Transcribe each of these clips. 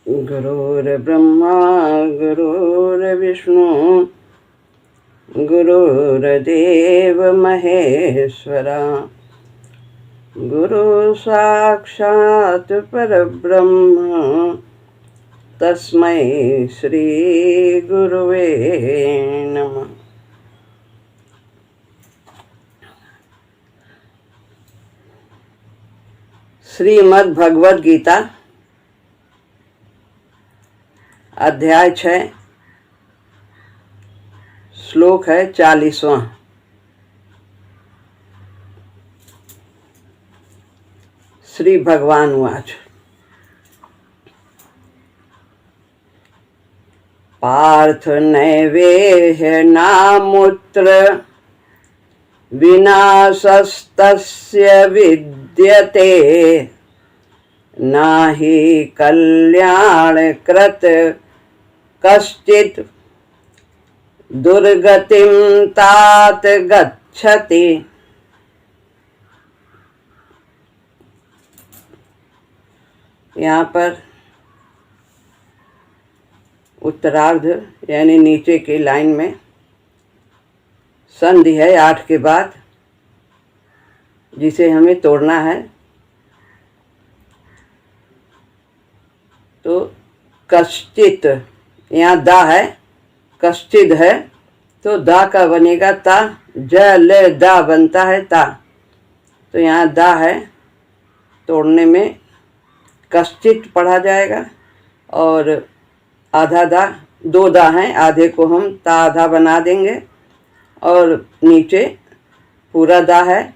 गुरुर्ब्रह्मा गुरुर्विष्णु गुरुर्देव महेश्वरा गुरु साक्षात् परब्रह्म तस्मै श्री गुरुवे नमः। श्रीमद् भगवद गीता अध्याय 6 श्लोक है 40वां। श्री भगवान वाच पार्थ नैवेह नामुत्र विनाशस्तस्य विद्यते नाहि कल्याणकृत कश्चित् दुर्गतिं तात गच्छति। यहाँ पर उत्तरार्ध यानी नीचे की लाइन में संधि है 8 के बाद, जिसे हमें तोड़ना है। तो कश्चित, यहाँ दा है, कश्चिद है तो दा का बनेगा ता, ज ल दा बनता है ता। तो यहाँ दा है, तोड़ने में कश्चित पढ़ा जाएगा और आधा दा, 2 दा हैं, आधे को हम ता आधा बना देंगे और नीचे पूरा दा है।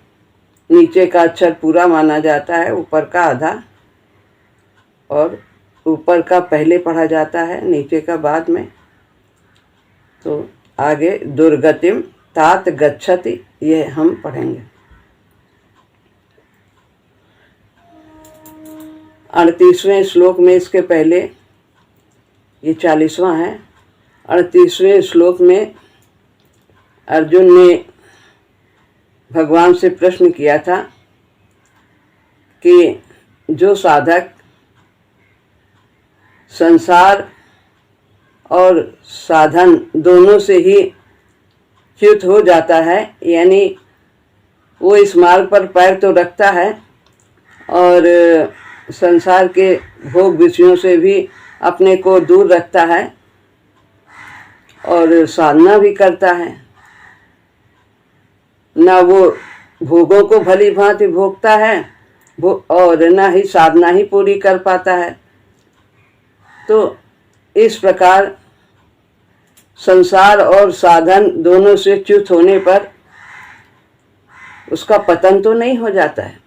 नीचे का अक्षर पूरा माना जाता है, ऊपर का आधा, और ऊपर का पहले पढ़ा जाता है, नीचे का बाद में। तो आगे दुर्गतिम तात गच्छति, ये हम पढ़ेंगे। 38वें श्लोक में, इसके पहले ये 40वां है। 38वें श्लोक में अर्जुन ने भगवान से प्रश्न किया था कि जो साधक संसार और साधन दोनों से ही च्युत हो जाता है, यानी वो इस मार्ग पर पैर तो रखता है और संसार के भोग विषयों से भी अपने को दूर रखता है और साधना भी करता है, ना वो भोगों को भली भांति भोगता है और ना ही साधना ही पूरी कर पाता है। तो इस प्रकार संसार और साधन दोनों से च्युत होने पर उसका पतन तो नहीं हो जाता है।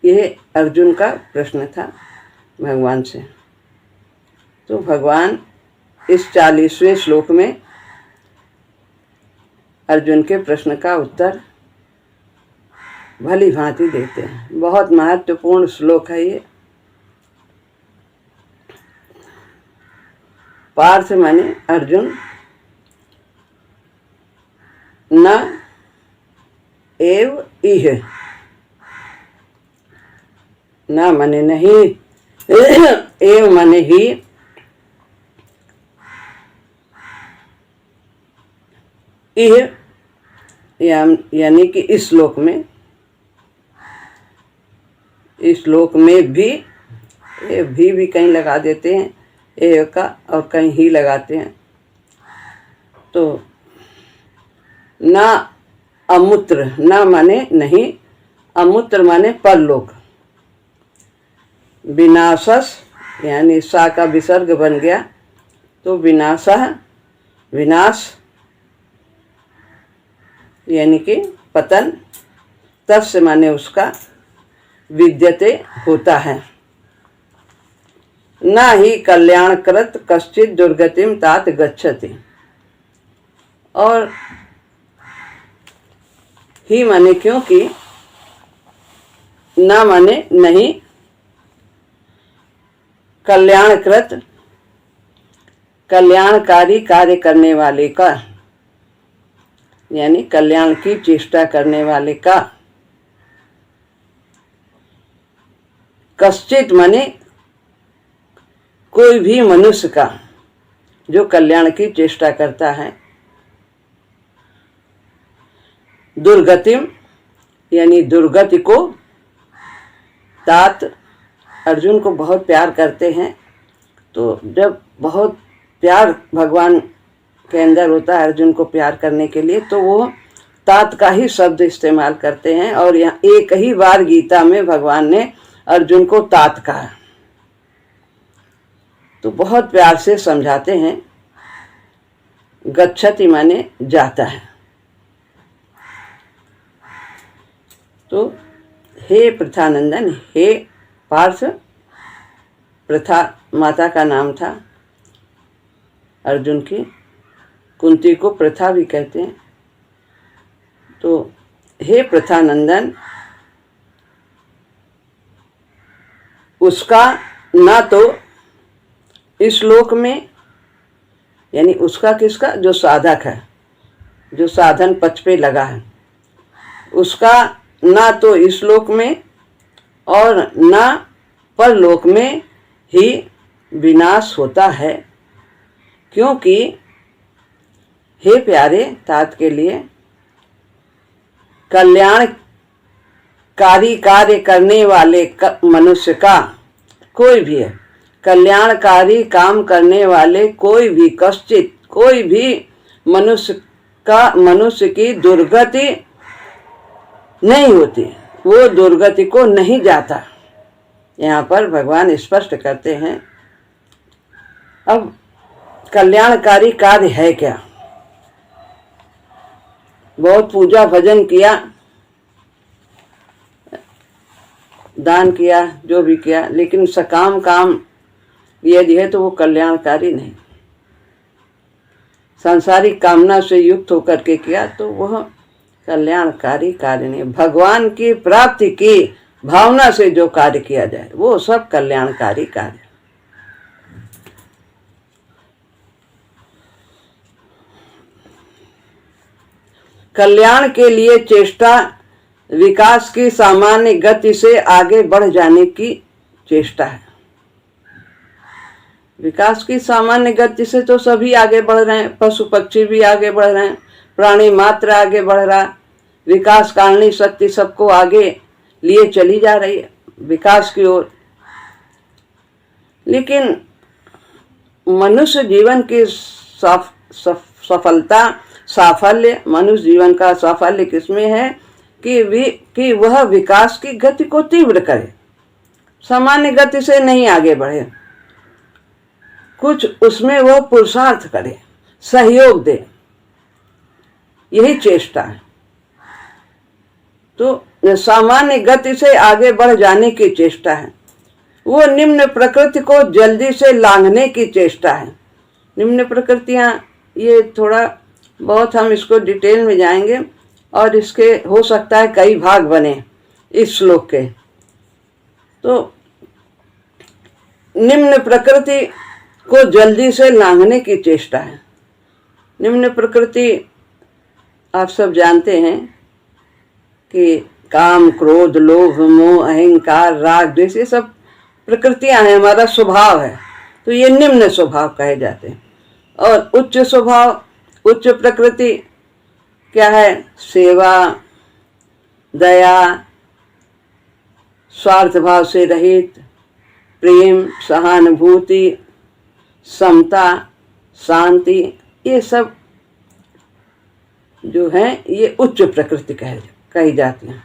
यह अर्जुन का प्रश्न था भगवान से। तो भगवान इस 40वें श्लोक में अर्जुन के प्रश्न का उत्तर भली भांति देते हैं। बहुत महत्वपूर्ण श्लोक है ये। पार्थ माने अर्जुन, न एव इह, न माने नहीं, एव माने ही, इह यानी कि इस श्लोक में, इस श्लोक में भी, ये भी कहीं लगा देते हैं ए का और कहीं ही लगाते हैं। तो ना अमूत्र, ना माने नहीं, अमूत्र माने परलोक, विनाशस यानी सा का विसर्ग बन गया तो विनाशः, विनाश यानी कि पतन, तस्य माने उसका, विद्यते होता है, ना ही कल्याणकृत कश्चित दुर्गतिम तात गच्छति। और ही माने क्योंकि, ना माने नहीं, कल्याणकृत कल्याणकारी कार्य करने वाले का, यानी कल्याण की चेष्टा करने वाले का, कश्चित माने कोई भी मनुष्य का जो कल्याण की चेष्टा करता है, दुर्गतिम यानी दुर्गति को, तात अर्जुन को बहुत प्यार करते हैं, तो जब बहुत प्यार भगवान के अंदर होता है अर्जुन को प्यार करने के लिए, तो वो तात का ही शब्द इस्तेमाल करते हैं। और यहाँ एक ही बार गीता में भगवान ने अर्जुन को तात कहा, तो बहुत प्यार से समझाते हैं। गच्छति माने जाता है। तो हे प्रथानंदन, हे पार्थ, प्रथा माता का नाम था अर्जुन की, कुंती को प्रथा भी कहते हैं। तो हे प्रथानंदन, उसका ना तो इस लोक में, यानी उसका किसका, जो साधक है, जो साधन पथ पे लगा है, उसका ना तो इस लोक में और ना परलोक में ही विनाश होता है। क्योंकि हे प्यारे, तात के लिए कल्याणकारी कार्य करने वाले मनुष्य का, कोई भी है, कल्याणकारी काम करने वाले कोई भी, कश्चित कोई भी मनुष्य की दुर्गति नहीं होती, वो दुर्गति को नहीं जाता। यहाँ पर भगवान स्पष्ट करते हैं। अब कल्याणकारी कार्य है क्या? बहुत पूजा भजन किया, दान किया, जो भी किया, लेकिन सकाम काम यदि है तो वो कल्याणकारी नहीं। सांसारिक कामना से युक्त होकर के किया तो वह कल्याणकारी कार्य नहीं। भगवान की प्राप्ति की भावना से जो कार्य किया जाए वो सब कल्याणकारी कार्य। कल्याण के लिए चेष्टा विकास की सामान्य गति से आगे बढ़ जाने की चेष्टा है। विकास की सामान्य गति से तो सभी आगे बढ़ रहे हैं, पशु पक्षी भी आगे बढ़ रहे हैं, प्राणी मात्र आगे बढ़ रहा, विकास कारणीय शक्ति सबको आगे लिए चली जा रही है विकास की ओर। लेकिन मनुष्य जीवन की सफलता, साफल्य, मनुष्य जीवन का साफल्य किसमें है कि वह विकास की गति को तीव्र करे, सामान्य गति से नहीं आगे बढ़े, कुछ उसमें वह पुरुषार्थ करे, सहयोग दे, यही चेष्टा है। तो सामान्य गति से आगे बढ़ जाने की चेष्टा है, वो निम्न प्रकृति को जल्दी से लांघने की चेष्टा है। निम्न प्रकृतियां, ये थोड़ा बहुत हम इसको डिटेल में जाएंगे और इसके हो सकता है कई भाग बने इस श्लोक के। तो निम्न प्रकृति को जल्दी से लांघने की चेष्टा है। निम्न प्रकृति आप सब जानते हैं कि काम, क्रोध, लोभ, मोह, अहंकार, राग, द्वेष, ये सब प्रकृतियां हैं, हमारा स्वभाव है, तो ये निम्न स्वभाव कहे जाते हैं। और उच्च स्वभाव, उच्च प्रकृति क्या है? सेवा, दया, स्वार्थ भाव से रहित, प्रेम, सहानुभूति, समता, शांति, ये सब जो है ये उच्च प्रकृति कही जाती है।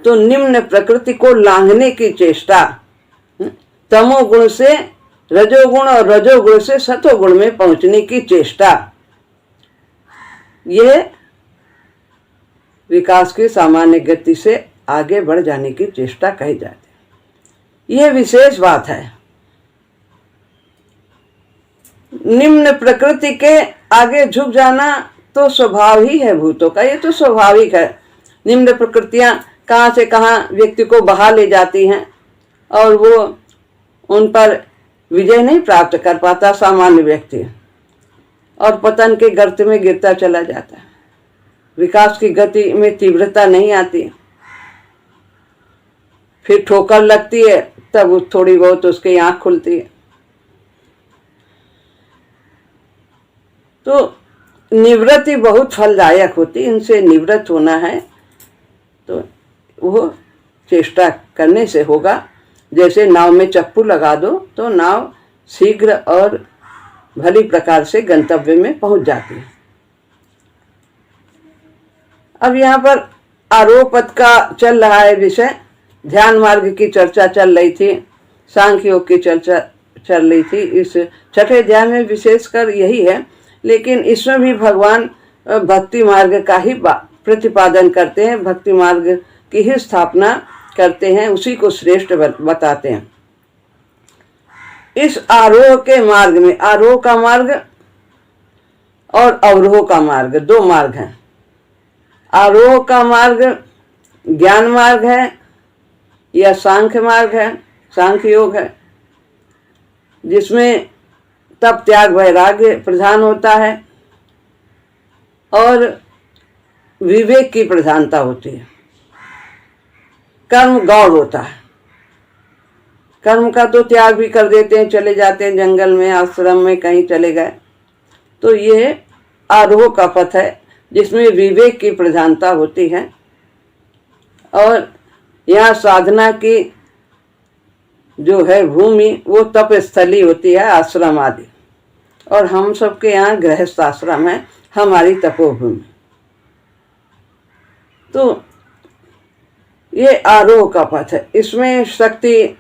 तो निम्न प्रकृति को लांघने की चेष्टा, तमोगुण से रजोगुण और रजोगुण से सतोगुण में पहुंचने की चेष्टा, यह विकास की सामान्य गति से आगे बढ़ जाने की चेष्टा कही जाती है। यह विशेष बात है। निम्न प्रकृति के आगे झुक जाना तो स्वभाव ही है भूतों का, ये तो स्वाभाविक है। निम्न प्रकृतियां कहाँ से कहाँ व्यक्ति को बहा ले जाती हैं और वो उन पर विजय नहीं प्राप्त कर पाता सामान्य व्यक्ति, और पतन के गर्त में गिरता चला जाता है। विकास की गति में तीव्रता नहीं आती, फिर ठोकर लगती है तब थोड़ी बहुत उसकी आंख खुलती है। तो निवृत्ति बहुत फलदायक होती, इनसे निवृत्त होना है तो वो चेष्टा करने से होगा। जैसे नाव में चप्पू लगा दो तो नाव शीघ्र और भली प्रकार से गंतव्य में पहुंच जाती है। अब यहाँ पर आरोह पथ का चल रहा है विषय, ध्यान मार्ग की चर्चा चल रही थी, सांख्य योग की चर्चा चल रही थी। इस छठे अध्याय में विशेषकर यही है, लेकिन इसमें भी भगवान भक्ति मार्ग का ही प्रतिपादन करते हैं, भक्ति मार्ग की ही स्थापना करते हैं, उसी को श्रेष्ठ बताते हैं। इस आरोह के मार्ग में, आरोह का मार्ग और अवरोह का मार्ग, दो मार्ग हैं। आरोह का मार्ग ज्ञान मार्ग है या सांख्य मार्ग है, सांख्य योग है, जिसमें तप त्याग वैराग्य प्रधान होता है और विवेक की प्रधानता होती है। कर्म गौण होता है, कर्म का तो त्याग भी कर देते हैं, चले जाते हैं जंगल में, आश्रम में, कहीं चले गए। तो ये आरोह का पथ है जिसमें विवेक की प्रधानता होती है और यहाँ साधना की जो है भूमि वो तप स्थली होती है, आश्रम आदि। और हम सबके यहाँ गृहस्थ आश्रम है, हमारी तपोभूमि। तो ये आरोह का पथ है, इसमें शक्ति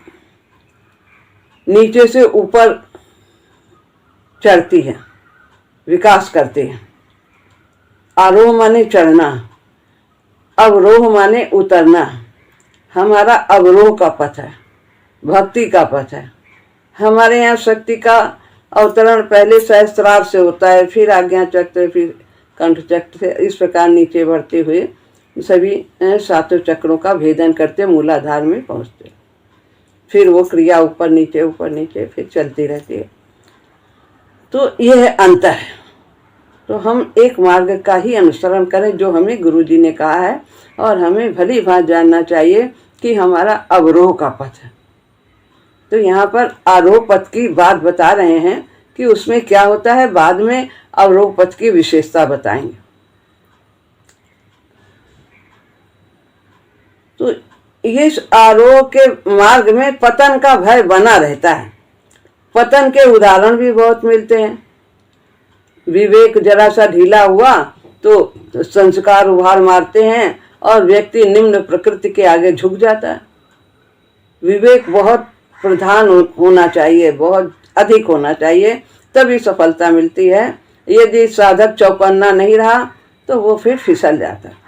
नीचे से ऊपर चढ़ती है, विकास करती है। आरोह माने चढ़ना, अवरोह माने उतरना। हमारा अवरोह का पथ है, भक्ति का पथ है। हमारे यहाँ शक्ति का अवतरण पहले सहस्त्रार से होता है, फिर आज्ञा चक्र, फिर कंठ चक्र से, इस प्रकार नीचे बढ़ते हुए सभी सातों चक्रों का भेदन करते मूलाधार में पहुँचते। फिर वो क्रिया ऊपर नीचे फिर चलती रहती है। तो यह अंतर है। तो हम एक मार्ग का ही अनुसरण करें जो हमें गुरुजी ने कहा है, और हमें भली भांत जानना चाहिए कि हमारा अवरोह का पथ है। तो यहाँ पर आरोह पथ की बात बता रहे हैं कि उसमें क्या होता है, बाद में अवरोह पथ की विशेषता बताएंगे। तो इस आरोह के मार्ग में पतन का भय बना रहता है। पतन के उदाहरण भी बहुत मिलते हैं। विवेक जरा सा ढीला हुआ तो संस्कार उभार मारते हैं और व्यक्ति निम्न प्रकृति के आगे झुक जाता है। विवेक बहुत प्रधान होना चाहिए, बहुत अधिक होना चाहिए, तभी सफलता मिलती है। यदि साधक चौकन्ना नहीं रहा तो वो फिर फिसल जाता है।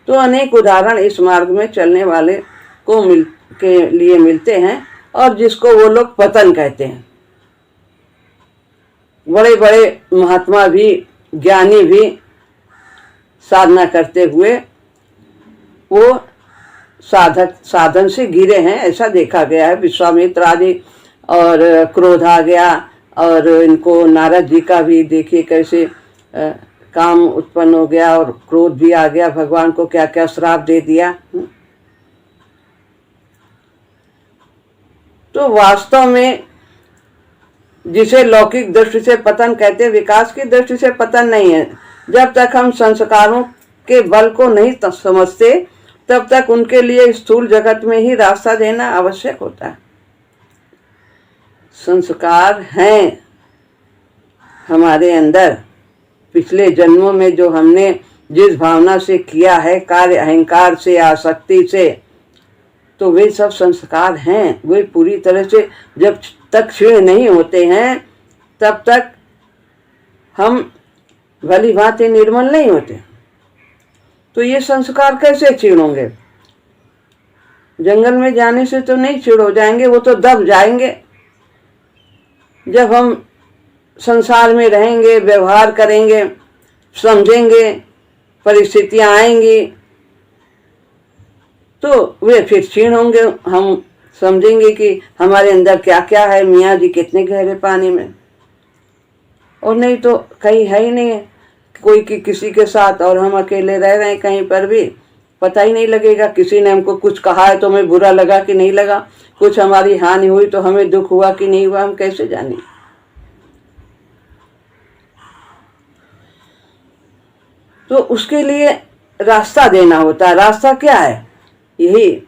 तो अनेक उदाहरण इस मार्ग में चलने वाले को के लिए मिलते हैं, और जिसको वो लोग पतन कहते हैं। बड़े बड़े महात्मा भी, ज्ञानी भी साधना करते हुए वो साधन से गिरे हैं, ऐसा देखा गया है। विश्वामित्र आदि, और क्रोध आ गया, और इनको नारद जी का भी देखिए कैसे काम उत्पन्न हो गया और क्रोध भी आ गया, भगवान को क्या क्या श्राप दे दिया। तो वास्तव में जिसे लौकिक दृष्टि से पतन कहते, विकास की दृष्टि से पतन नहीं है। जब तक हम संस्कारों के बल को नहीं समझते तब तक उनके लिए स्थूल जगत में ही रास्ता देना आवश्यक होता है। संस्कार हैं हमारे अंदर, पिछले जन्मों में जो हमने जिस भावना से किया है, कार्य अहंकार से, आसक्ति से, तो वे सब संस्कार हैं। वे पूरी तरह से जब तक क्षीण नहीं होते हैं तब तक हम भली भांति निर्मल नहीं होते। तो ये संस्कार कैसे क्षीण होंगे? जंगल में जाने से तो नहीं क्षीण हो जाएंगे, वो तो दब जाएंगे। जब हम संसार में रहेंगे, व्यवहार करेंगे, समझेंगे, परिस्थितियां आएंगी तो वे फिर क्षीण होंगे। हम समझेंगे कि हमारे अंदर क्या क्या है, मियाँ जी कितने गहरे पानी में, और नहीं तो कहीं है ही नहीं है कोई किसी के साथ, और हम अकेले रह रहे हैं कहीं पर भी, पता ही नहीं लगेगा। किसी ने हमको कुछ कहा है तो हमें बुरा लगा कि नहीं लगा, कुछ हमारी हानि हुई तो हमें दुख हुआ कि नहीं हुआ, हम कैसे जाने? तो उसके लिए रास्ता देना होता है। रास्ता क्या है? यही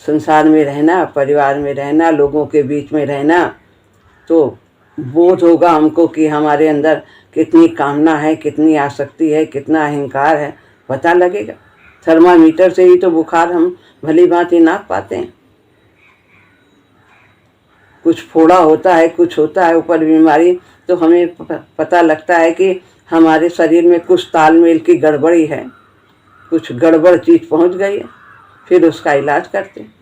संसार में रहना, परिवार में रहना, लोगों के बीच में रहना। तो बोध होगा हमको कि हमारे अंदर कितनी कामना है, कितनी आसक्ति है, कितना अहंकार है, पता लगेगा। थर्मामीटर से ही तो बुखार हम भली भांति नाप पाते हैं। कुछ फोड़ा होता है, कुछ होता है ऊपर बीमारी, तो हमें पता लगता है कि हमारे शरीर में कुछ तालमेल की गड़बड़ी है, कुछ गड़बड़ चीज पहुंच गई है, फिर उसका इलाज करते हैं।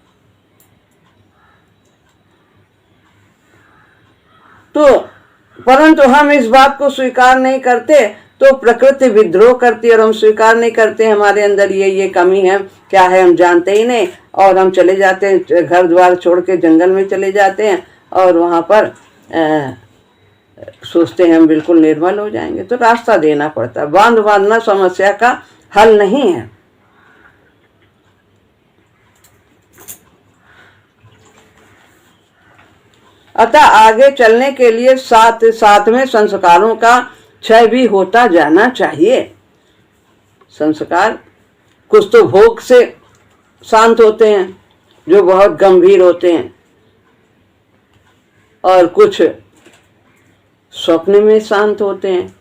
तो परंतु हम इस बात को स्वीकार नहीं करते, तो प्रकृति विद्रोह करती है और हम स्वीकार नहीं करते। हमारे अंदर ये कमी है, क्या है हम जानते ही नहीं, और हम चले जाते हैं, घर द्वार छोड़ के जंगल में चले जाते हैं और वहाँ पर सोचते हैं हम बिल्कुल निर्मल हो जाएंगे। तो रास्ता देना पड़ता है। बांध बांधना समस्या का हल नहीं है। अतः आगे चलने के लिए साथ साथ में संस्कारों का क्षय भी होता जाना चाहिए। संस्कार कुछ तो भोग से शांत होते हैं, जो बहुत गंभीर होते हैं, और कुछ स्वप्न में शांत होते हैं,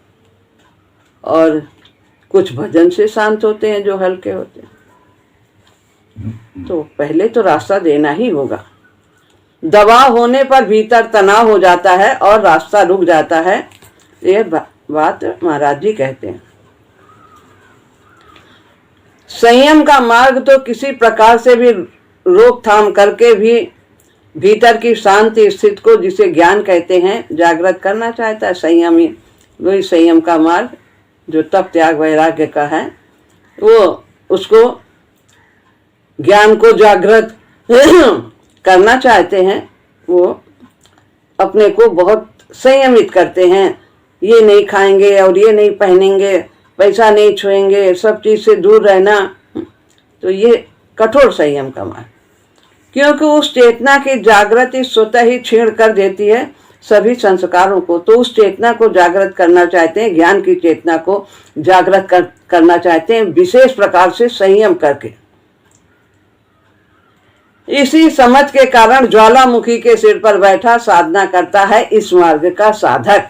और कुछ भजन से शांत होते हैं, जो हल्के होते हैं। तो पहले तो रास्ता देना ही होगा। दबाव होने पर भीतर तनाव हो जाता है और रास्ता रुक जाता है। यह बात महाराज जी कहते हैं। संयम का मार्ग तो किसी प्रकार से भी रोकथाम करके भी भीतर की शांति स्थिति को, जिसे ज्ञान कहते हैं, जागृत करना चाहता है। संयमी वही संयम का मार्ग जो तप त्याग वैराग्य का है, वो उसको ज्ञान को जागृत करना चाहते हैं। वो अपने को बहुत संयमित करते हैं। ये नहीं खाएंगे और ये नहीं पहनेंगे, पैसा नहीं छुएंगे, सब चीज से दूर रहना। तो ये कठोर संयम का मार्ग, क्योंकि उस चेतना की जागृति स्वतः ही छीण कर देती है सभी संस्कारों को। तो उस चेतना को जागृत करना चाहते हैं, ज्ञान की चेतना को जागृत करना चाहते हैं, विशेष प्रकार से संयम करके। इसी समझ के कारण ज्वालामुखी के सिर पर बैठा साधना करता है इस मार्ग का साधक।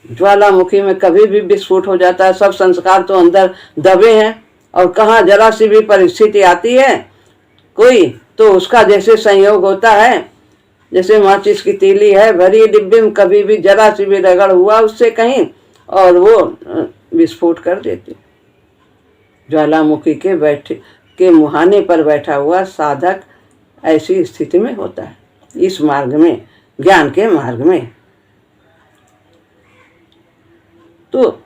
ज्वालामुखी में कभी भी विस्फोट हो जाता है। सब संस्कार तो अंदर दबे हैं, और कहाँ जरा सी भी परिस्थिति आती है कोई, तो उसका जैसे संयोग होता है, जैसे माचिस की तीली है भरी डिब्बे में, कभी भी जरा सी भी रगड़ हुआ उससे कहीं, और वो विस्फोट कर देती। ज्वालामुखी के मुहाने पर बैठा हुआ साधक ऐसी स्थिति में होता है, इस मार्ग में, ज्ञान के मार्ग में। तो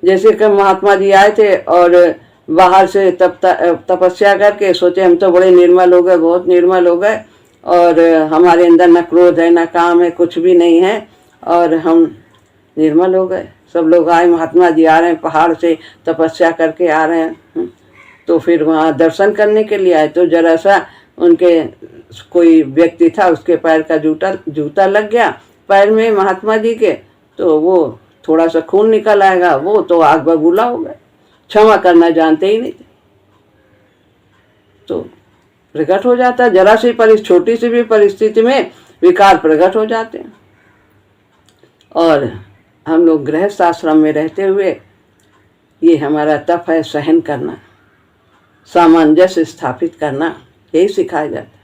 जैसे कि महात्मा जी आए थे और बाहर से तपस्या करके सोचे हम तो बड़े निर्मल हो गए, बहुत निर्मल हो गए, और हमारे अंदर न क्रोध है, न काम है, कुछ भी नहीं है, और हम निर्मल हो गए। सब लोग आए, महात्मा जी आ रहे हैं, पहाड़ से तपस्या करके आ रहे हैं। तो फिर वहाँ दर्शन करने के लिए आए, तो जरा सा उनके कोई व्यक्ति था, उसके पैर का जूता लग गया पैर में महात्मा जी के, तो वो थोड़ा सा खून निकल आएगा, वो तो आग बबूला हो गए, क्षमा करना जानते ही नहीं थे। तो प्रकट हो जाता है, जरा सी छोटी सी भी परिस्थिति में विकार प्रकट हो जाते हैं। और हम लोग गृहस्थ आश्रम में रहते हुए, ये हमारा तप है, सहन करना, सामंजस्य स्थापित करना, यही सिखाया जाता है।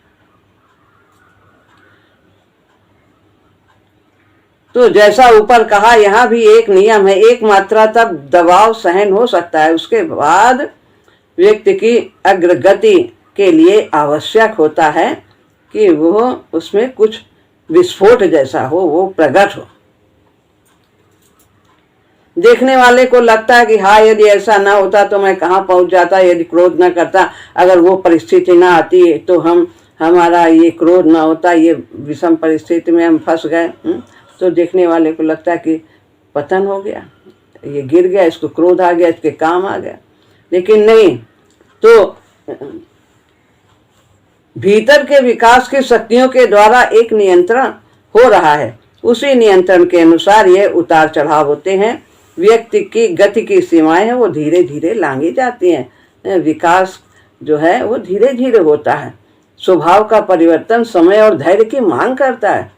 तो जैसा ऊपर कहा, यहाँ भी एक नियम है, एक मात्रा तक दबाव सहन हो सकता है, उसके बाद व्यक्ति की अग्रगति के लिए आवश्यक होता है कि वो उसमें कुछ विस्फोट जैसा हो, वो प्रकट हो। देखने वाले को लगता है कि हाँ, यदि ऐसा ना होता तो मैं कहाँ पहुंच जाता, यदि क्रोध ना करता, अगर वो परिस्थिति ना आती तो हमारा ये क्रोध ना होता, ये विषम परिस्थिति में हम फंस गए। तो देखने वाले को लगता है कि पतन हो गया, ये गिर गया, इसको क्रोध आ गया, इसके काम आ गया। लेकिन नहीं, तो भीतर के विकास की शक्तियों के द्वारा एक नियंत्रण हो रहा है, उसी नियंत्रण के अनुसार ये उतार चढ़ाव होते हैं। व्यक्ति की गति की सीमाएं हैं वो धीरे धीरे लांघी जाती हैं। विकास जो है वो धीरे धीरे होता है। स्वभाव का परिवर्तन समय और धैर्य की मांग करता है।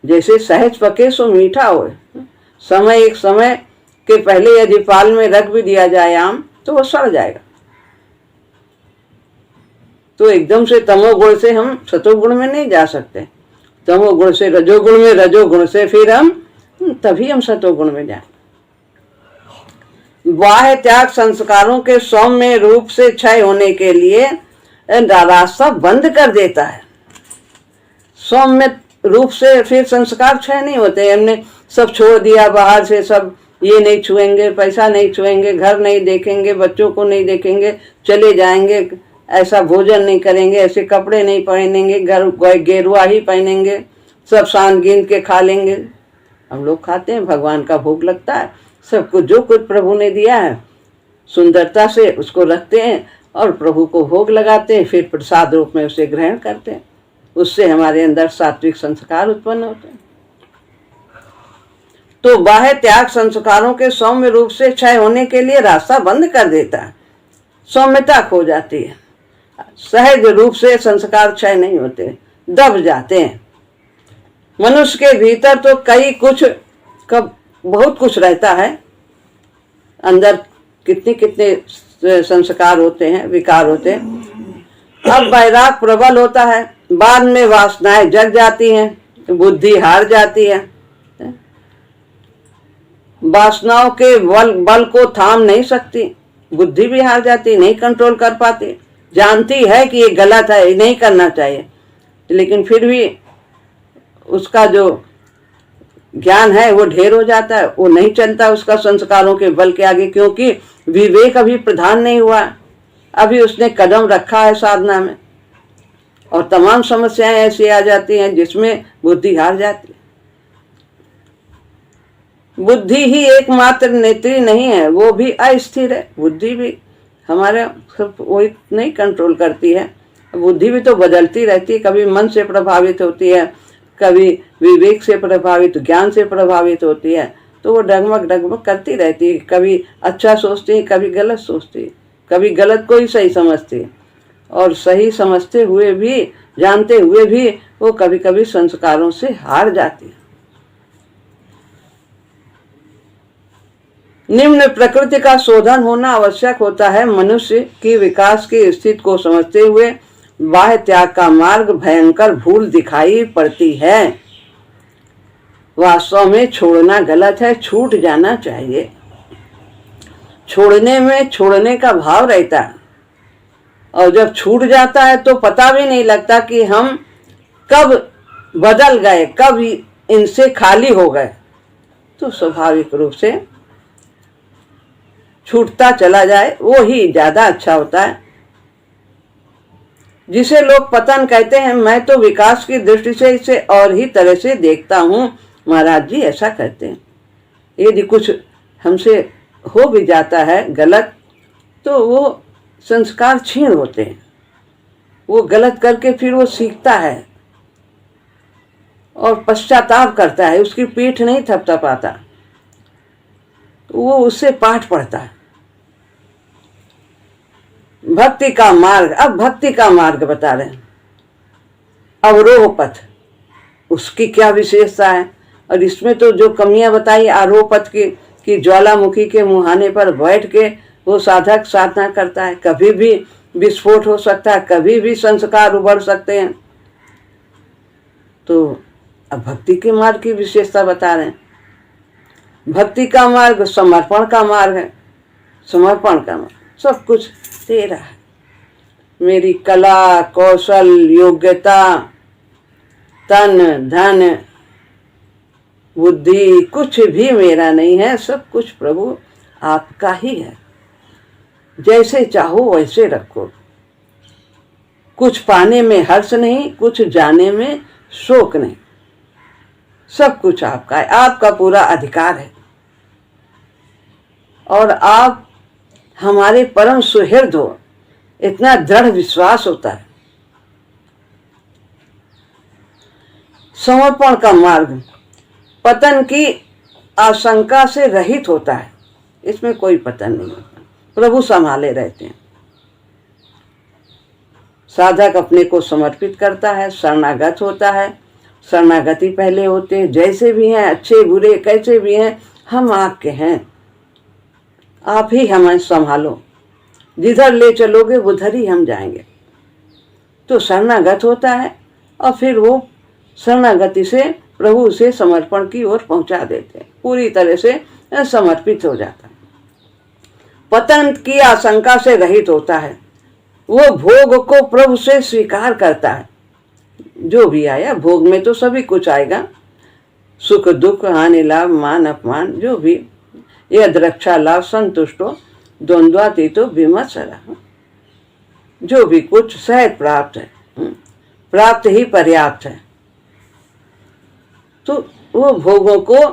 जैसे सहज पके सो मीठा हो। समय एक समय के पहले यदि पाल में रख भी दिया जाए आम तो वो सड़ जाएगा। तो एकदम से तमोगुण से हम सतोगुण में नहीं जा सकते। तमोगुण से रजोगुण में, रजोगुण से फिर हम तभी हम सतोगुण में जाए। बाह्य त्याग संस्कारों के सौम्य रूप से क्षय होने के लिए रास्ता बंद कर देता है। सौम्य रूप से फिर संस्कार क्षय नहीं होते। हमने सब छोड़ दिया बाहर से, सब ये नहीं छुएंगे, पैसा नहीं छुएंगे, घर नहीं देखेंगे, बच्चों को नहीं देखेंगे, चले जाएंगे, ऐसा भोजन नहीं करेंगे, ऐसे कपड़े नहीं पहनेंगे, गेरुआ ही पहनेंगे, सब शान गिन के खा लेंगे। हम लोग खाते हैं, भगवान का भोग लगता है, सब कुछ जो कुछ प्रभु ने दिया है सुंदरता से उसको रखते हैं और प्रभु को भोग लगाते हैं, फिर प्रसाद रूप में उसे ग्रहण करते हैं। उससे हमारे अंदर सात्विक संस्कार उत्पन्न होते हैं। तो बाह्य त्याग संस्कारों के सौम्य रूप से क्षय होने के लिए रास्ता बंद कर देता है। सौम्यता खो जाती है। सहज रूप से संस्कार क्षय नहीं होते, दब जाते हैं। मनुष्य के भीतर तो बहुत कुछ रहता है। अंदर कितने कितने संस्कार होते हैं, विकार होते हैं। अब वैराग प्रबल होता है, बाद में वासनाएं जग जाती हैं, बुद्धि हार जाती है। वासनाओं के बल को थाम नहीं सकती, बुद्धि भी हार जाती, नहीं कंट्रोल कर पाती। जानती है कि ये गलत है, नहीं करना चाहिए, लेकिन फिर भी उसका जो ज्ञान है वो ढेर हो जाता है, वो नहीं चलता उसका संस्कारों के बल के आगे, क्योंकि विवेक अभी प्रधान नहीं हुआ, अभी उसने कदम रखा है साधना में। और तमाम समस्याएं ऐसी आ जाती हैं जिसमें बुद्धि हार जाती है। बुद्धि ही एकमात्र नेत्री नहीं है, वो भी अस्थिर है। बुद्धि भी हमारे वही नहीं कंट्रोल करती है। बुद्धि भी तो बदलती रहती है, कभी मन से प्रभावित होती है, कभी विवेक से प्रभावित, ज्ञान से प्रभावित होती है। तो वो डगमग करती रहती है, कभी अच्छा सोचती है, कभी गलत सोचती है, कभी गलत को ही सही समझती है, और सही समझते हुए भी, जानते हुए भी वो कभी कभी संस्कारों से हार जाती है। निम्न प्रकृति का शोधन होना आवश्यक होता है। मनुष्य की विकास की स्थिति को समझते हुए बाह्य त्याग का मार्ग भयंकर भूल दिखाई पड़ती है। वास्तव में छोड़ना गलत है, छूट जाना चाहिए। छोड़ने में छोड़ने का भाव रहता है, और जब छूट जाता है तो पता भी नहीं लगता कि हम कब बदल गए, कब इनसे खाली हो गए। तो स्वाभाविक रूप से छूटता चला जाए वो ही ज्यादा अच्छा होता है। जिसे लोग पतन कहते हैं, मैं तो विकास की दृष्टि से इसे और ही तरह से देखता हूँ। महाराज जी ऐसा कहते हैं। यदि कुछ हमसे हो भी जाता है गलत, तो वो संस्कार क्षीण होते हैं। वो गलत करके फिर वो सीखता है और पश्चाताप करता है, उसकी पीठ नहीं थपथपाता, वो उससे पाठ पढ़ता है। भक्ति का मार्ग, अब भक्ति का मार्ग बता रहे हैं। अवरोह पथ, उसकी क्या विशेषता है, और इसमें तो जो कमियां बताई, आरोह पथ की ज्वालामुखी के मुहाने पर बैठ के वो साधक साधना करता है। कभी भी विस्फोट हो सकता है, कभी भी संस्कार उभर सकते हैं। तो अब भक्ति के मार्ग की विशेषता बता रहे हैं। भक्ति का मार्ग समर्पण का मार्ग है। समर्पण का मार्ग, सब कुछ तेरा है। मेरी कला, कौशल, योग्यता, तन, धन, बुद्धि कुछ भी मेरा नहीं है, सब कुछ प्रभु आपका ही है। जैसे चाहो वैसे रखो। कुछ पाने में हर्ष नहीं, कुछ जाने में शोक नहीं, सब कुछ आपका है, आपका पूरा अधिकार है। और आप हमारे परम सुहृद हो, इतना दृढ़ विश्वास होता है। समर्पण का मार्ग, पतन की आशंका से रहित होता है, इसमें कोई पतन नहीं होता, प्रभु संभाले रहते हैं। साधक अपने को समर्पित करता है, शरणागत होता है। शरणागति पहले होते हैं, जैसे भी हैं, अच्छे बुरे कैसे भी हैं, हम आपके हैं, आप ही हमें संभालो, जिधर ले चलोगे उधर ही हम जाएंगे। तो शरणागत होता है और फिर वो शरणागति से प्रभु से समर्पण की ओर पहुंचा देते हैं, पूरी तरह से समर्पित हो जाता है। पतन की आशंका से रहित होता है, वो भोग को प्रभु से स्वीकार करता है। जो भी आया, भोग में तो सभी कुछ आएगा, सुख दुख हानि लाभ मान अपमान जो भी, यद रक्षा लाभ संतुष्टो द्वंद्वातीतो विमत्सरा, जो भी कुछ सहज प्राप्त है, प्राप्त ही पर्याप्त है। तो वो भोगों को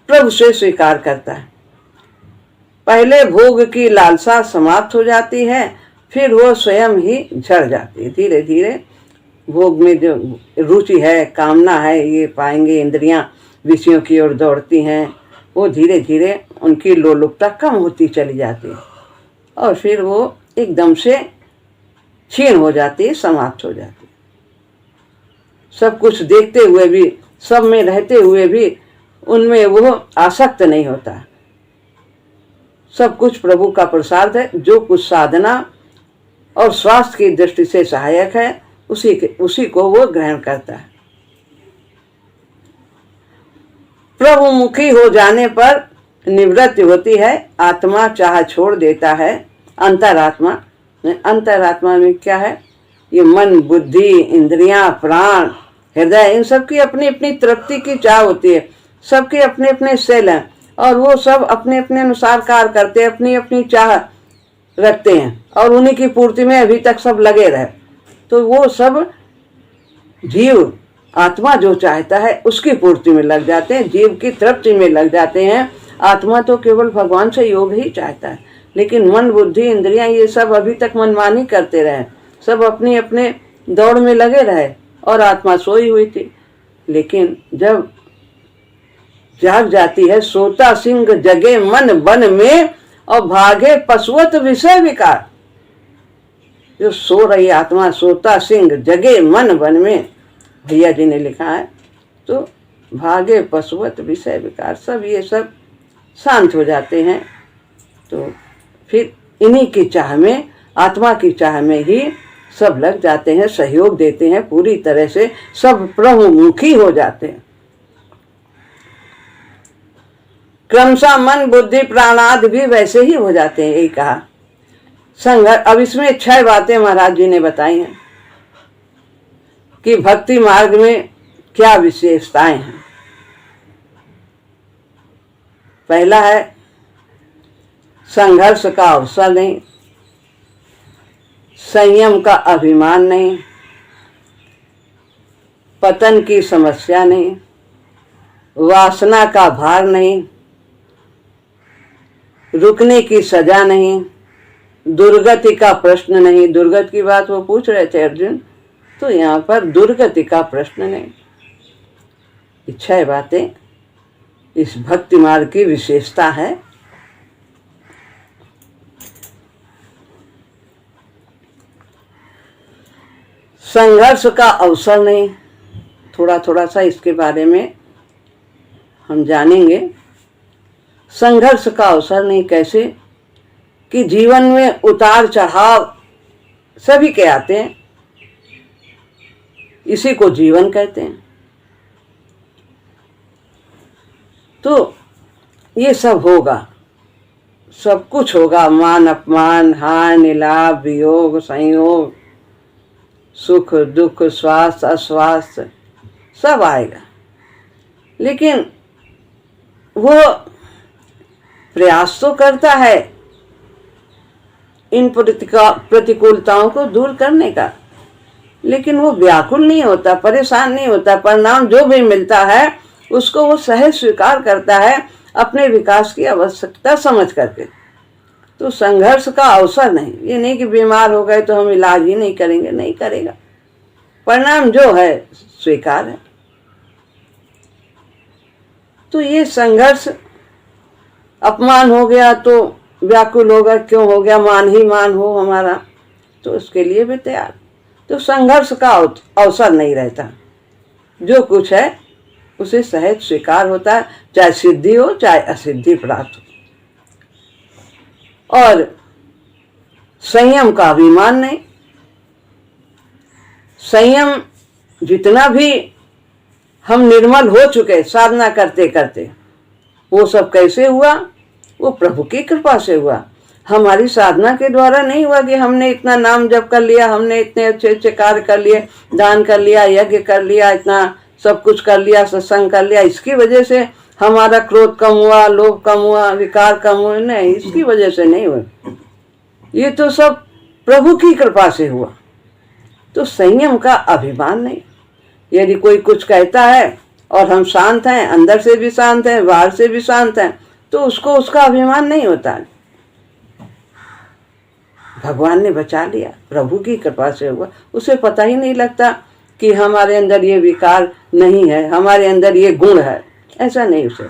प्रभु से स्वीकार करता है। पहले भोग की लालसा समाप्त हो जाती है, फिर वो स्वयं ही झड़ जाती है। धीरे धीरे भोग में जो रुचि है, कामना है, ये पाएंगे, इंद्रियां विषयों की ओर दौड़ती हैं, वो धीरे धीरे उनकी लोलुपता कम होती चली जाती है और फिर वो एकदम से क्षीण हो जाती है, समाप्त हो जाती है। सब कुछ देखते हुए भी, सब में रहते हुए भी उनमें वो आसक्त नहीं होता। सब कुछ प्रभु का प्रसाद है। जो कुछ साधना और स्वास्थ्य की दृष्टि से सहायक है, उसी को वो ग्रहण करता है। प्रभु मुखी हो जाने पर निवृत्ति होती है, आत्मा चाह छोड़ देता है। अंतरात्मा, अंतरात्मा में क्या है? ये मन, बुद्धि, इंद्रियां, प्राण, हृदय, इन सब की अपनी अपनी तृप्ति की चाह होती है। सबके अपने अपने सेल हैं और वो सब अपने अपने अनुसार कार्य करते हैं, अपनी अपनी चाह रखते हैं और उन्हीं की पूर्ति में अभी तक सब लगे रहे। तो वो सब जीव, आत्मा जो चाहता है उसकी पूर्ति में लग जाते हैं, जीव की तृप्ति में लग जाते हैं। आत्मा तो केवल भगवान से योग ही चाहता है, लेकिन मन, बुद्धि, इंद्रियां ये सब अभी तक मनमानी करते रहे, सब अपने अपने दौड़ में लगे रहे और आत्मा सोई हुई थी। लेकिन जब जाग जाती है, सोता सिंह जगे मन बन में और भागे पशुवत विषय विकार। जो सो रही आत्मा, सोता सिंह जगे मन बन में, भैया जी ने लिखा है, तो भागे पशुवत विषय विकार, सब ये सब शांत हो जाते हैं। तो फिर इन्हीं की चाह में, आत्मा की चाह में ही सब लग जाते हैं, सहयोग देते हैं, पूरी तरह से सब प्रभुमुखी हो जाते हैं। क्रमशः मन, बुद्धि, प्राणादि भी वैसे ही हो जाते हैं। यही कहा संघर्ष। अब इसमें 6 बातें महाराज जी ने बताई हैं कि भक्ति मार्ग में क्या विशेषताएं हैं। पहला है संघर्ष का अवसर नहीं, संयम का अभिमान नहीं, पतन की समस्या नहीं, वासना का भार नहीं, रुकने की सजा नहीं, दुर्गति का प्रश्न नहीं। दुर्गति की बात वो पूछ रहे थे अर्जुन, तो यहाँ पर दुर्गति का प्रश्न नहीं। 6 बातें इस भक्ति मार्ग की विशेषता है। संघर्ष का अवसर नहीं, थोड़ा थोड़ा सा इसके बारे में हम जानेंगे। संघर्ष का अवसर नहीं कैसे? कि जीवन में उतार चढ़ाव सभी के आते हैं, इसी को जीवन कहते हैं। तो ये सब होगा, सब कुछ होगा, मान अपमान, हानि लाभ, वियोग संयोग, सुख दुख, स्वास्थ्य अस्वास्थ्य, सब आएगा। लेकिन वो प्रयास तो करता है इन प्रतिकूलताओं को दूर करने का, लेकिन वो व्याकुल नहीं होता, परेशान नहीं होता। परिणाम जो भी मिलता है उसको वो सहज स्वीकार करता है, अपने विकास की आवश्यकता समझ करके। तो संघर्ष का अवसर नहीं, ये नहीं कि बीमार हो गए तो हम इलाज ही नहीं करेंगे, नहीं करेगा, परिणाम जो है स्वीकार है। तो ये संघर्ष, अपमान हो गया तो व्याकुल होगा, क्यों हो गया, मान ही मान हो हमारा, तो उसके लिए भी तैयार। तो संघर्ष का अवसर नहीं रहता, जो कुछ है उसे सहज स्वीकार होता है, चाहे सिद्धि हो चाहे असिद्धि प्राप्त हो। और संयम का अभिमान नहीं। संयम जितना भी हम निर्मल हो चुके साधना करते करते, वो सब कैसे हुआ? वो प्रभु की कृपा से हुआ। हमारी साधना के द्वारा नहीं हुआ कि हमने इतना नाम जप कर लिया, हमने इतने अच्छे अच्छे कार्य कर लिए, दान कर लिया, यज्ञ कर लिया, इतना सब कुछ कर लिया, सत्संग कर लिया, इसकी वजह से हमारा क्रोध कम हुआ, लोभ कम हुआ, विकार कम हुए। नहीं, इसकी वजह से नहीं हुआ। ये तो सब प्रभु की कृपा से हुआ। तो संयम का अभिमान नहीं। यदि कोई कुछ कहता है और हम शांत हैं, अंदर से भी शांत हैं, बाहर से भी शांत हैं, तो उसको उसका अभिमान नहीं होता। भगवान ने बचा लिया, प्रभु की कृपा से हुआ। उसे पता ही नहीं लगता कि हमारे अंदर ये विकार नहीं है, हमारे अंदर ये गुण है, ऐसा नहीं उसे।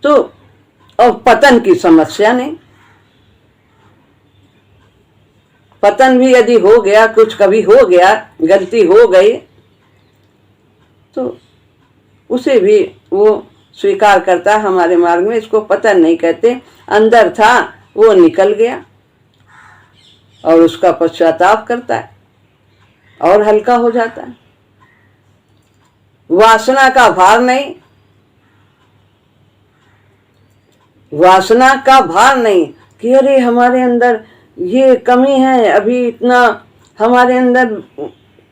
तो और पतन की समस्या नहीं। पतन भी यदि हो गया, कुछ कभी हो गया, गलती हो गई, तो उसे भी वो स्वीकार करता। हमारे मार्ग में इसको पतन नहीं कहते, अंदर था वो निकल गया और उसका पश्चाताप करता है और हल्का हो जाता है। वासना का भार नहीं, वासना का भार नहीं कि अरे हमारे अंदर ये कमी है, अभी इतना हमारे अंदर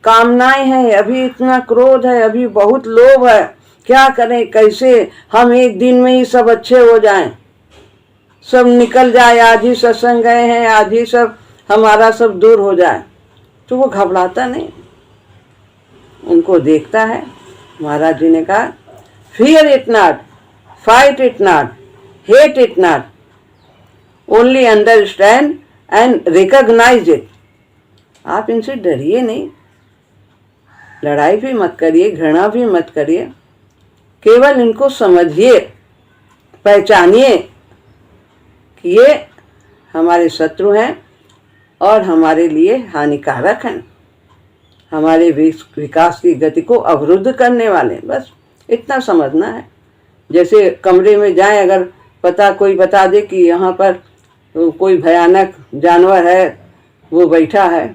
कामनाएं हैं, अभी इतना क्रोध है, अभी बहुत लोभ है, क्या करें, कैसे हम एक दिन में ही सब अच्छे हो जाएं, सब निकल जाए, आज ही सत्संग गए हैं, आज ही सब हमारा सब दूर हो जाए। तो वो घबराता नहीं, उनको देखता है। महाराज जी ने कहा, fear it not, fight it not, hate it not, only understand and recognise it. आप इनसे डरिए नहीं, लड़ाई भी मत करिए, घृणा भी मत करिए, केवल इनको समझिए, पहचानिए कि ये हमारे शत्रु हैं और हमारे लिए हानिकारक हैं, हमारे विकास की गति को अवरुद्ध करने वाले। बस इतना समझना है। जैसे कमरे में जाएं, अगर कोई बता दे कि यहाँ पर कोई भयानक जानवर है, वो बैठा है,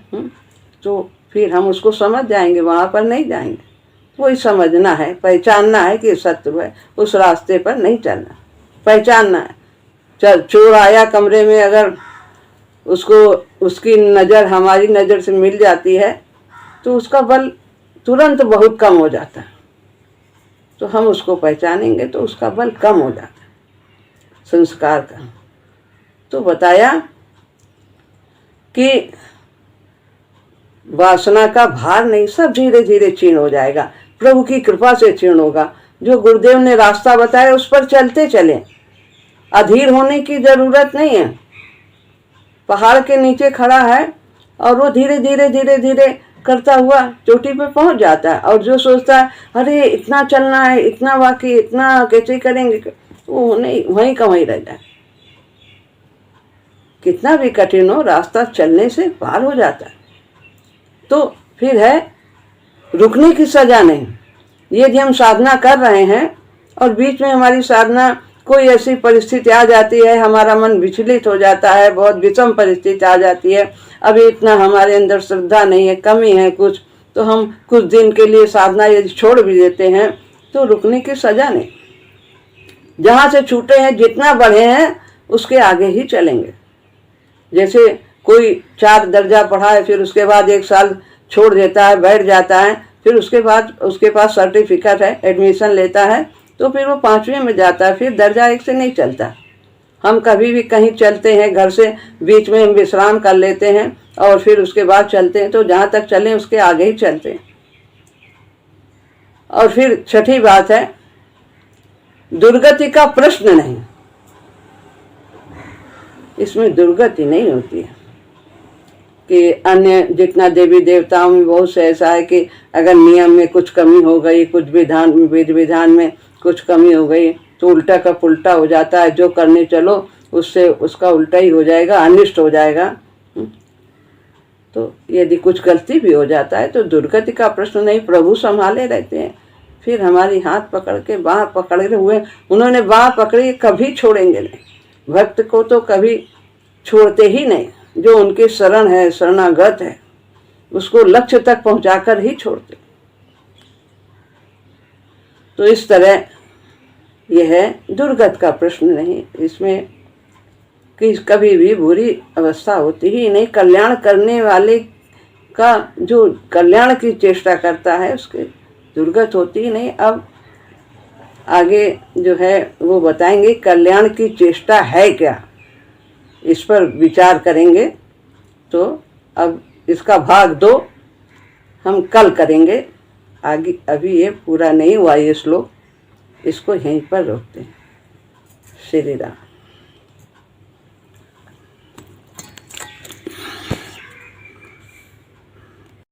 तो फिर हम उसको समझ जाएंगे, वहाँ पर नहीं जाएंगे। वही समझना है, पहचानना है कि शत्रु है, उस रास्ते पर नहीं चलना, पहचानना है। चल, चोर आया कमरे में, अगर उसको उसकी नज़र हमारी नज़र से मिल जाती है तो उसका बल तुरंत बहुत कम हो जाता है। तो हम उसको पहचानेंगे तो उसका बल कम हो जाता है, संस्कार का। तो बताया कि वासना का भार नहीं, सब धीरे धीरे क्षीण हो जाएगा, प्रभु की कृपा से क्षीण होगा। जो गुरुदेव ने रास्ता बताया उस पर चलते चले, अधीर होने की जरूरत नहीं है। पहाड़ के नीचे खड़ा है और वो धीरे धीरे धीरे धीरे करता हुआ चोटी पे पहुंच जाता है। और जो सोचता है अरे इतना चलना है, इतना बाकी, इतना कैसे करेंगे, वो नहीं, वहीं का वहीं रह जाए। कितना भी कठिन हो, रास्ता चलने से पार हो जाता है। तो फिर है रुकने की सजा नहीं। यदि हम साधना कर रहे हैं और बीच में हमारी साधना कोई ऐसी परिस्थिति आ जाती है, हमारा मन विचलित हो जाता है, बहुत विषम परिस्थिति आ जाती है, अभी इतना हमारे अंदर श्रद्धा नहीं है, कमी है कुछ, तो हम कुछ दिन के लिए साधना यदि छोड़ भी देते हैं तो रुकने की सजा नहीं। जहाँ से छूटे हैं, जितना बढ़े हैं, उसके आगे ही चलेंगे। जैसे कोई 4 दर्जा पढ़ा है, फिर उसके बाद 1 साल छोड़ देता है, बैठ जाता है, फिर उसके बाद उसके पास सर्टिफिकेट है, एडमिशन लेता है, तो फिर वो 5वीं में जाता है, फिर दर्जा 1 से नहीं चलता। हम कभी भी कहीं चलते हैं, घर से बीच में हम विश्राम कर लेते हैं और फिर उसके बाद चलते हैं, तो जहाँ तक चलें उसके आगे ही चलते हैं। और फिर छठी बात है, दुर्गति का प्रश्न नहीं, इसमें दुर्गति नहीं होती है। कि अन्य जितना देवी देवताओं में बहुत से ऐसा है कि अगर नियम में कुछ कमी हो गई, कुछ विधि विधान में कुछ कमी हो गई तो उल्टा का पुल्टा हो जाता है। जो करने चलो उससे उसका उल्टा ही हो जाएगा, अनिष्ट हो जाएगा। तो यदि कुछ गलती भी हो जाता है तो दुर्गति का प्रश्न नहीं, प्रभु संभाले रहते हैं। फिर हमारी हाथ पकड़ के बाँह पकड़े हुए, उन्होंने बाँह पकड़ी, कभी छोड़ेंगे नहीं। भक्त को तो कभी छोड़ते ही नहीं। जो उनकी शरण है, शरणागत है, उसको लक्ष्य तक पहुंचाकर ही छोड़ते। तो इस तरह यह है, दुर्गत का प्रश्न नहीं। इसमें कि कभी भी बुरी अवस्था होती ही नहीं। कल्याण करने वाले का, जो कल्याण की चेष्टा करता है, उसके दुर्गत होती ही नहीं। अब आगे जो है वो बताएंगे कल्याण की चेष्टा है क्या, इस पर विचार करेंगे। तो अब इसका भाग 2 हम कल करेंगे। आगे अभी ये पूरा नहीं हुआ ये श्लोक, इसको यहीं पर रोकते हैं। श्री राम।